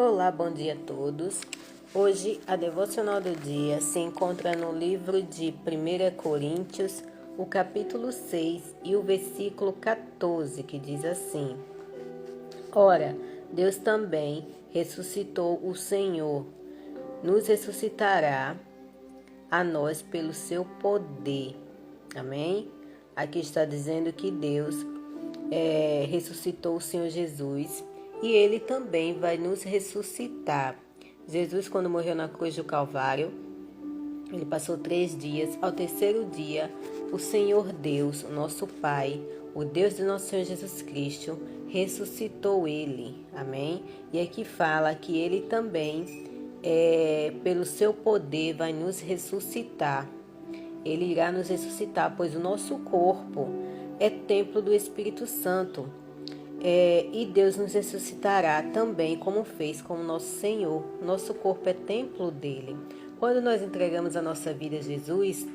Olá, bom dia a todos. Hoje a devocional do dia se encontra no livro de 1 Coríntios, o capítulo 6 e o versículo 14, que diz assim: Ora, Deus também ressuscitou o Senhor, nos ressuscitará a nós pelo seu poder. Amém? Aqui está dizendo que Deus ressuscitou o Senhor Jesus e Ele também vai nos ressuscitar. Jesus, quando morreu na cruz do Calvário, Ele passou 3 dias. Ao terceiro dia, o Senhor Deus, o nosso Pai, o Deus do nosso Senhor Jesus Cristo, ressuscitou Ele. Amém? E aqui fala que Ele também, pelo seu poder, vai nos ressuscitar. Ele irá nos ressuscitar, pois o nosso corpo é templo do Espírito Santo. E Deus nos ressuscitará também, como fez com o nosso Senhor. Nosso corpo é templo dele. Quando nós entregamos a nossa vida a Jesus,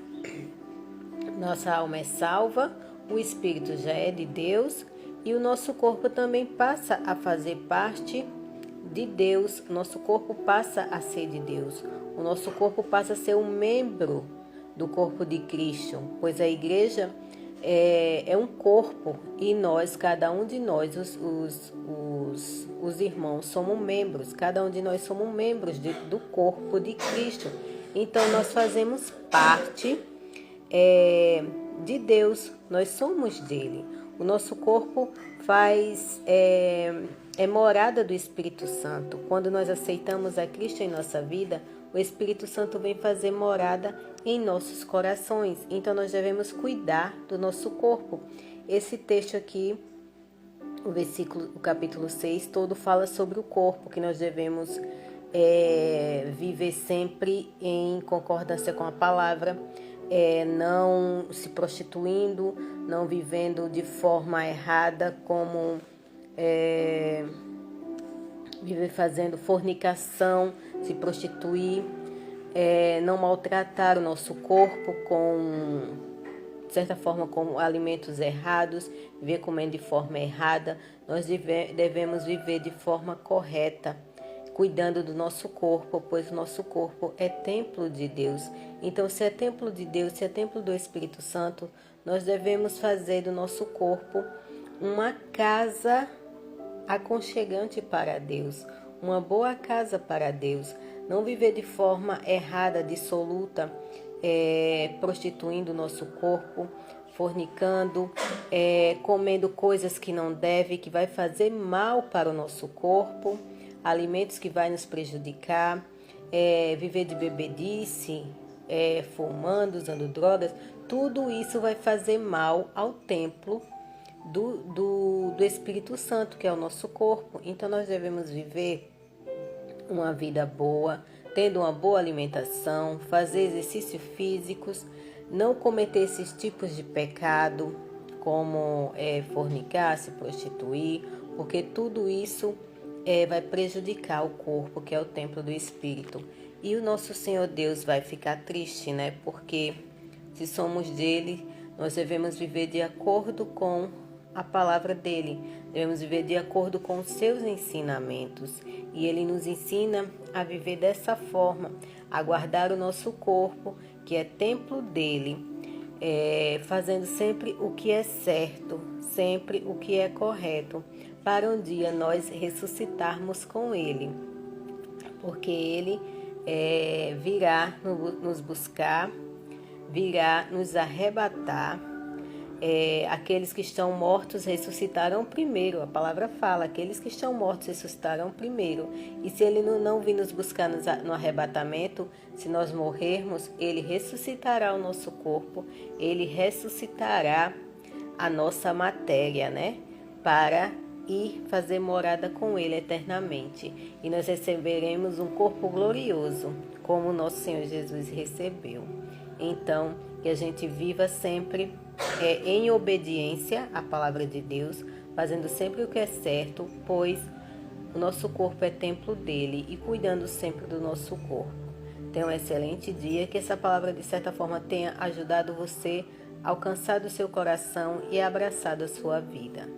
nossa alma é salva, o Espírito já é de Deus e o nosso corpo também passa a fazer parte de Deus. Nosso corpo passa a ser de Deus. O nosso corpo passa a ser um membro do corpo de Cristo, pois a igreja é um corpo e nós, cada um de nós, os irmãos, somos membros, cada um de nós somos membros do corpo de Cristo. Então nós fazemos parte de Deus, nós somos dele. O nosso corpo é morada do Espírito Santo. Quando nós aceitamos a Cristo em nossa vida, o Espírito Santo vem fazer morada em nossos corações. Então nós devemos cuidar do nosso corpo. Esse texto aqui, o capítulo 6, todo fala sobre o corpo, que nós devemos viver sempre em concordância com a palavra, não se prostituindo, não vivendo de forma errada, como viver fazendo fornicação, se prostituir, não maltratar o nosso corpo de certa forma, com alimentos errados, viver comendo de forma errada. Nós devemos viver de forma correta, cuidando do nosso corpo, pois o nosso corpo é templo de Deus. Então, se é templo de Deus, se é templo do Espírito Santo, nós devemos fazer do nosso corpo uma casa aconchegante para Deus, uma boa casa para Deus. Não viver de forma errada, dissoluta, prostituindo o nosso corpo, fornicando, comendo coisas que não deve, que vai fazer mal para o nosso corpo, alimentos que vai nos prejudicar, viver de bebedice, fumando, usando drogas. Tudo isso vai fazer mal ao templo do Espírito Santo, que é o nosso corpo. Então nós devemos viver uma vida boa, tendo uma boa alimentação, fazer exercícios físicos, não cometer esses tipos de pecado, como fornicar, se prostituir, porque tudo isso vai prejudicar o corpo, que é o templo do Espírito. E o nosso Senhor Deus vai ficar triste, né? Porque se somos dele, nós devemos viver de acordo com a palavra dele, devemos viver de acordo com os seus ensinamentos. E ele nos ensina a viver dessa forma, a guardar o nosso corpo, que é templo dele, fazendo sempre o que é certo, sempre o que é correto, para um dia nós ressuscitarmos com ele, porque ele virá nos buscar, virá nos arrebatar. Aqueles que estão mortos ressuscitarão primeiro. A palavra fala, aqueles que estão mortos ressuscitarão primeiro. E se ele não vir nos buscar no arrebatamento, se nós morrermos, ele ressuscitará o nosso corpo, ele ressuscitará a nossa matéria, né? Para ir fazer morada com ele eternamente. E nós receberemos um corpo glorioso, como o nosso Senhor Jesus recebeu. Então, que a gente viva sempre em obediência à palavra de Deus, fazendo sempre o que é certo, pois o nosso corpo é templo dele, e cuidando sempre do nosso corpo. Tenha um excelente dia, que essa palavra de certa forma tenha ajudado você a alcançar do seu coração e abraçado a sua vida.